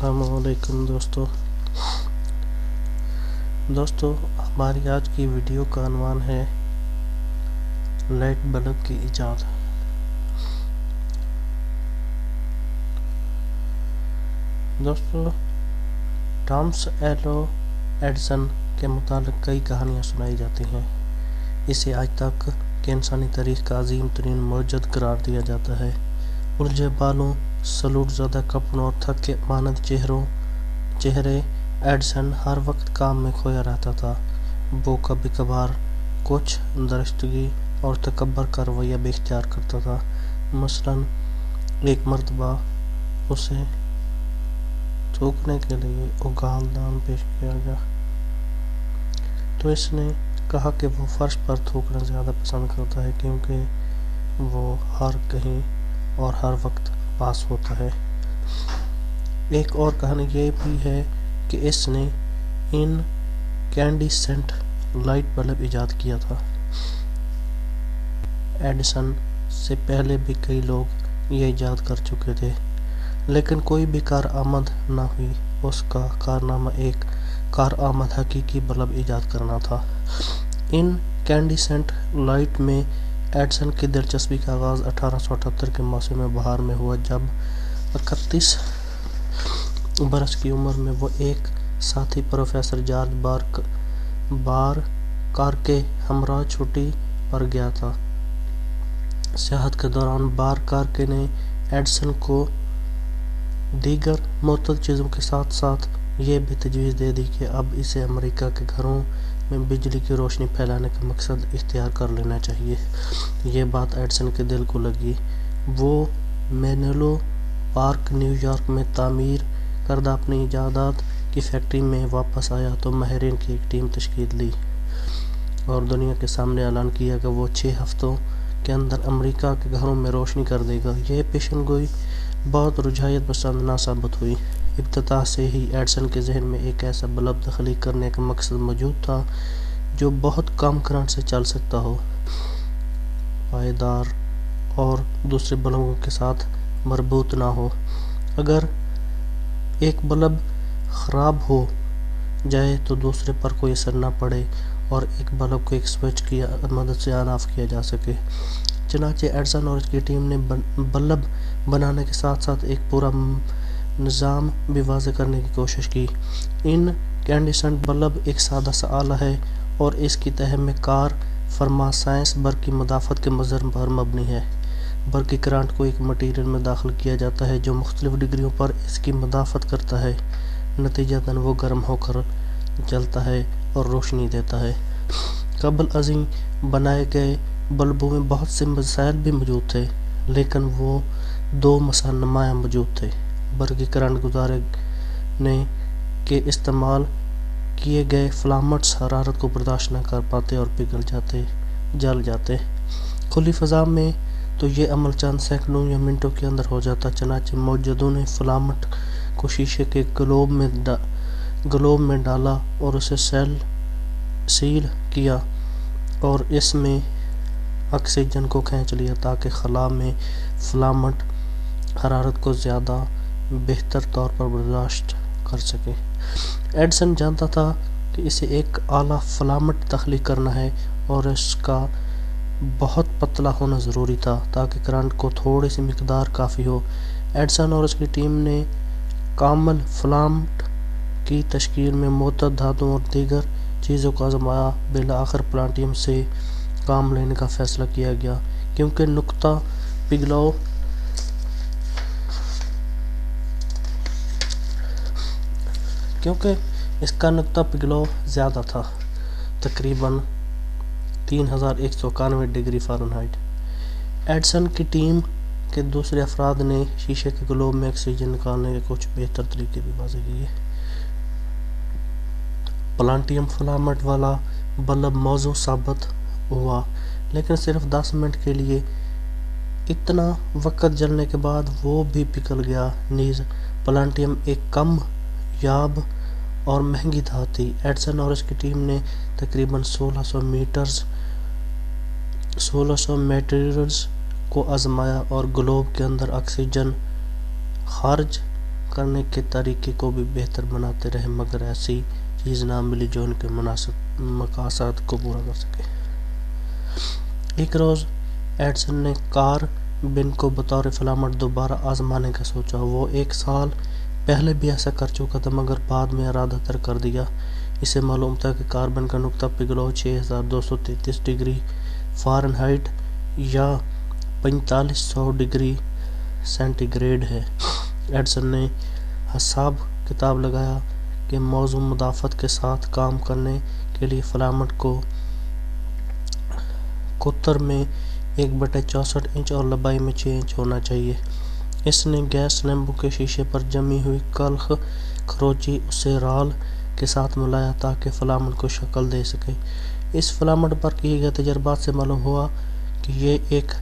السلام علیکم دوستو ہماری آج کی ویڈیو کا عنوان ہے لائٹ بلب کی ایجاد۔ دوستو ٹامس ایڈیسن کے متعلق کئی کہانیاں سنائی جاتی ہیں۔ اسے آج تک کے انسانی تاریخ کا عظیم ترین معجزہ قرار دیا جاتا ہے۔ الجھے بالوں، سلوٹ زدہ کپڑوں اور تھکے مانند چہرے، ایڈیسن ہر وقت کام میں کھویا رہتا تھا۔ وہ کبھی کبھار کچھ درستگی اور تکبر کا رویہ بھی اختیار کرتا تھا۔ مثلاً ایک مرتبہ اسے تھوکنے کے لیے اگال دان پیش کیا گیا تو اس نے کہا کہ وہ فرش پر تھوکنا زیادہ پسند کرتا ہے کیونکہ وہ ہر کہیں اور ہر وقت پاس ہوتا ہے۔ ایک اور کہانی یہ بھی ہے کہ اس نے انکینڈیسنٹ لائٹ بلب ایجاد کیا تھا۔ ایڈیسن سے پہلے بھی کئی لوگ یہ ایجاد کر چکے تھے لیکن کوئی بھی کارآمد نہ ہوئی۔ اس کا کارنامہ ایک کارآمد حقیقی بلب ایجاد کرنا تھا۔ انکینڈیسنٹ لائٹ میں ایڈیسن کی دلچسپی کا آغاز 1878 کے موسم بہار میں ہوا جب 31 برس کی عمر میں وہ ایک ساتھی پروفیسر جارج بارکر کے ہمراہ چھٹی پر گیا تھا۔ سیاحت کے دوران بارکر نے ایڈیسن کو دیگر معطل چیزوں کے ساتھ ساتھ یہ بھی تجویز دے دی کہ اب اسے امریکہ کے گھروں میں بجلی کی روشنی پھیلانے کا مقصد اختیار کر لینا چاہیے۔ یہ بات ایڈیسن کے دل کو لگی۔ وہ مینلو پارک نیو یارک میں تعمیر کردہ اپنی ایجادات کی فیکٹری میں واپس آیا تو ماہرین کی ایک ٹیم تشکیل دی اور دنیا کے سامنے اعلان کیا کہ وہ 6 ہفتوں کے اندر امریکہ کے گھروں میں روشنی کر دے گا۔ یہ پیشن گوئی بہت رجحانیت پسند نہ ثابت ہوئی۔ ابتدا سے ہی ایڈیسن کے ذہن میں ایک ایسا بلب تخلیق کرنے کا مقصد موجود تھا جو بہت کم کرنٹ سے چل سکتا ہو، پائیدار اور دوسرے بلبوں کے ساتھ مربوط نہ ہو۔ اگر ایک بلب خراب ہو جائے تو دوسرے پر کوئی اثر نہ پڑے اور ایک بلب کو ایک سوئچ کی مدد سے آن آف کیا جا سکے۔ چنانچہ ایڈیسن اور اس کی ٹیم نے بلب بنانے کے ساتھ ساتھ ایک پورا نظام بھی واضح کرنے کی کوشش کی۔ انکینڈیسنٹ بلب ایک سادہ سا آلہ ہے اور اس کی تہ میں کار فرما سائنس برقی مدافعت کے مظہر پر مبنی ہے۔ برقی کرنٹ کو ایک مٹیریل میں داخل کیا جاتا ہے جو مختلف ڈگریوں پر اس کی مدافعت کرتا ہے، نتیجتاً وہ گرم ہو کر جلتا ہے اور روشنی دیتا ہے۔ قبل ازیں بنائے گئے بلبوں میں بہت سے مسائل بھی موجود تھے لیکن وہ 2 مسائل نمایاں موجود تھے۔ برقی کرنٹ گزارنے کے استعمال کیے گئے فلامنٹس حرارت کو برداشت نہ کر پاتے اور جل جاتے۔ کھلی فضا میں تو یہ عمل چند سیکنڈوں یا منٹوں کے اندر ہو جاتا۔ چنانچہ موجدوں نے فلامنٹ کو شیشے کے گلوب میں ڈالا اور اسے سیل کیا اور اس میں آکسیجن کو کھینچ لیا تاکہ خلا میں فلامنٹ حرارت کو زیادہ بہتر طور پر برداشت کر سکے۔ ایڈیسن جانتا تھا کہ اسے ایک اعلیٰ فلامنٹ تخلیق کرنا ہے اور اس کا بہت پتلا ہونا ضروری تھا تاکہ کرنٹ کو تھوڑی سی مقدار کافی ہو۔ ایڈیسن اور اس کی ٹیم نے کامل فلامنٹ کی تشکیل میں معتدل دھاتوں اور دیگر چیزوں کو آزمایا۔ بالآخر پلانٹیم سے کام لینے کا فیصلہ کیا گیا کیونکہ اس کا نقطہ پگھلو زیادہ تھا، تقریباً 3191 ڈگری فارنہائٹ۔ ایڈیسن کی ٹیم کے دوسرے افراد نے شیشے کے گلوب میں آکسیجن نکالنے کے کچھ بہتر طریقے بھی واضح کیے۔ پلانٹیم فلامنٹ والا بلب موزوں ثابت ہوا لیکن صرف 10 منٹ کے لیے۔ اتنا وقت جلنے کے بعد وہ بھی پگھل گیا۔ نیز پلانٹیم ایک کم یاب اور مہنگی دھات تھی۔ ایڈیسن اور اس کی ٹیم نے تقریباً 1600 میٹیریلز کو آزمایا اور گلوب کے اندر آکسیجن خارج کرنے کے طریقے کو بھی بہتر بناتے رہے، مگر ایسی چیز نہ ملی جو ان کے مناسب مقاصد کو پورا کر سکے۔ ایک روز ایڈسن نے کاربن کو بطور فلامنٹ دوبارہ آزمانے کا سوچا۔ وہ 1 سال پہلے بھی ایسا کر چکا تھا، مگر بعد میں ارادہ ترک کر دیا۔ اسے معلوم تھا کہ کاربن کا نقطہ پگھلو 6233 ڈگری فارنہائٹ یا 4500 ڈگری سینٹی گریڈ ہے۔ ایڈسن نے حساب کتاب لگایا کہ موزوں مدافعت کے ساتھ کام کرنے کے لیے فلامنٹ کو قطر میں 1/64 انچ اور لمبائی میں 6 انچ ہونا چاہیے۔ اس نے گیس لیمبو کے شیشے پر جمی ہوئی کلخ کھروچی اسے رال کے ساتھ ملایا تاکہ فلامنٹ کو شکل دے سکے۔ اس فلامنٹ پر کیے گئے تجربات سے معلوم ہوا کہ یہ 1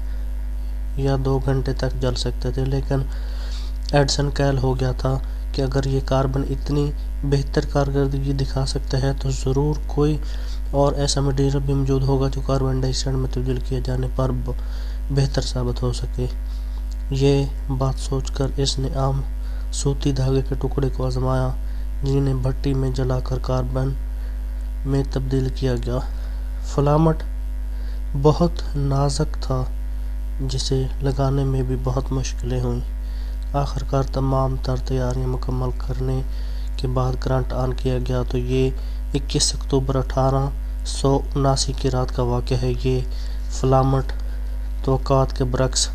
یا 2 گھنٹے تک جل سکتے تھے، لیکن ایڈسن قائل ہو گیا تھا کہ اگر یہ کاربن اتنی بہتر کارکردگی دکھا سکتا ہے تو ضرور کوئی اور ایسا مٹیریل بھی موجود ہوگا جو کاربن ڈائی آکسائڈ میں تبدیل کیے جانے پر بہتر ثابت ہو سکے۔ یہ بات سوچ کر اس نے عام سوتی دھاگے کے ٹکڑے کو آزمایا جنہیں بھٹی میں جلا کر کاربن میں تبدیل کیا گیا۔ فلامنٹ بہت نازک تھا جسے لگانے میں بھی بہت مشکلیں ہوئیں۔ آخرکار تمام تر تیاریاں مکمل کرنے کے بعد کرنٹ آن کیا گیا تو یہ 21 اکتوبر 1879 کی رات کا واقعہ ہے۔ یہ فلامنٹ توقعات کے برعکس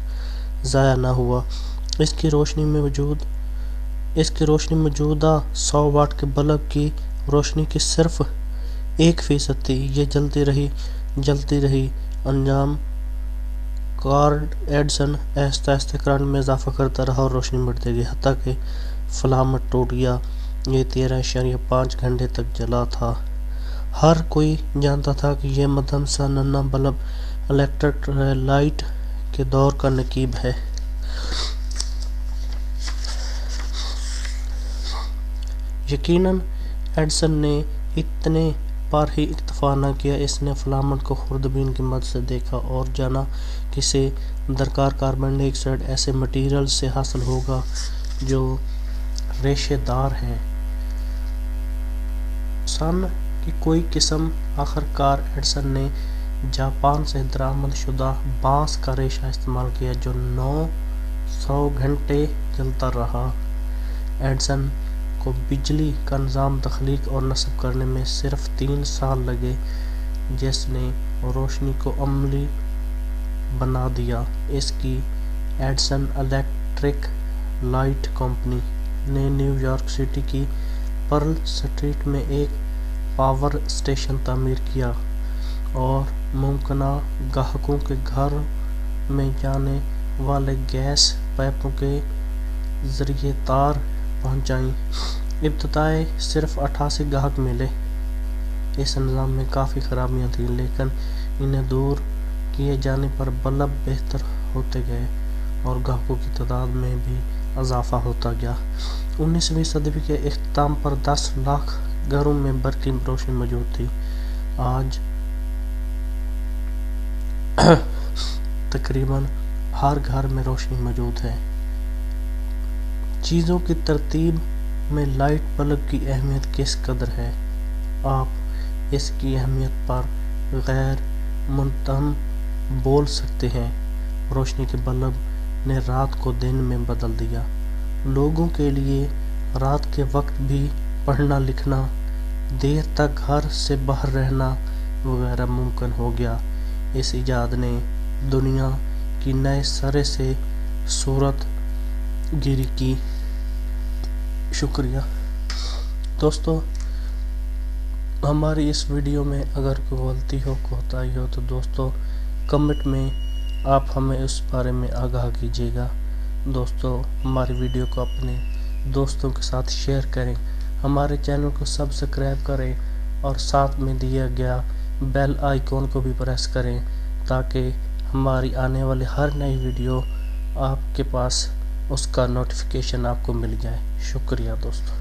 ضائع نہ ہوا۔ اس کی روشنی موجودہ 100 واٹ کے بلب کی روشنی کی صرف 1% تھی۔ یہ جلتی رہی۔ انجام ایڈسن آہستہ آہستہ کرنٹ میں اضافہ کرتا رہا اور روشنی بڑھتی گئی حتیٰ کہ فلامنٹ ٹوٹ گیا۔ یہ 13.5 گھنٹے تک جلا تھا۔ ہر کوئی جانتا تھا کہ یہ مدھم سا ننھا بلب الیکٹرک لائٹ کے دور کا نقیب ہے۔ یقیناً ایڈسن نے اتنے پر ہی اکتفا نہ کیا۔ اس نے فلامنٹ کو خوردبین کی مدد سے دیکھا اور جانا کہ اسے درکار کاربن ڈائی آکسائڈ ایسے مٹیریل سے حاصل ہوگا جو ریشے دار ہیں۔ سن کی کوئی قسم۔ آخرکار ایڈسن نے جاپان سے درآمد شدہ بانس کا ریشہ استعمال کیا جو 900 گھنٹے جلتا رہا۔ ایڈسن کو بجلی کا نظام تخلیق اور نصب کرنے میں صرف 3 سال لگے جس نے روشنی کو عملی بنا دیا۔ اس کی ایڈسن الیکٹرک لائٹ کمپنی نے نیویارک سٹی کی پرل اسٹریٹ میں ایک پاور اسٹیشن تعمیر کیا اور ممکنہ گاہکوں کے گھر میں جانے والے گیس پائپوں کے ذریعے تار پہنچائیں۔ ابتدائی صرف 88 گاہک ملے۔ اس نظام میں کافی خرابیاں تھیں لیکن انہیں دور کیے جانے پر بلب بہتر ہوتے گئے اور گاہکوں کی تعداد میں بھی اضافہ ہوتا گیا۔ 19ویں صدی کے اختتام پر 10 لاکھ گھروں میں برقی روشنی موجود تھی۔ آج تقریباً ہر گھر میں روشنی موجود ہے۔ چیزوں کی ترتیب میں لائٹ بلب کی اہمیت کس قدر ہے؟ آپ اس کی اہمیت پر غیر متہم بول سکتے ہیں۔ روشنی کے بلب نے رات کو دن میں بدل دیا۔ لوگوں کے لیے رات کے وقت بھی پڑھنا لکھنا، دیر تک گھر سے باہر رہنا وغیرہ ممکن ہو گیا۔ اس ایجاد نے دنیا کی نئے سرے سے صورت گیری کی۔ شکریہ دوستو، ہماری اس ویڈیو میں اگر کوئی غلطی ہو کوتاہی ہو تو دوستو کمنٹ میں آپ ہمیں اس بارے میں آگاہ کیجیے گا۔ دوستو ہماری ویڈیو کو اپنے دوستوں کے ساتھ شیئر کریں، ہمارے چینل کو سبسکرائب کریں اور ساتھ میں دیا گیا بیل آئیکن کو بھی پریس کریں تاکہ ہماری آنے والی ہر نئی ویڈیو آپ کے پاس اس کا نوٹیفیکیشن آپ کو مل جائے۔ شکریہ دوستو۔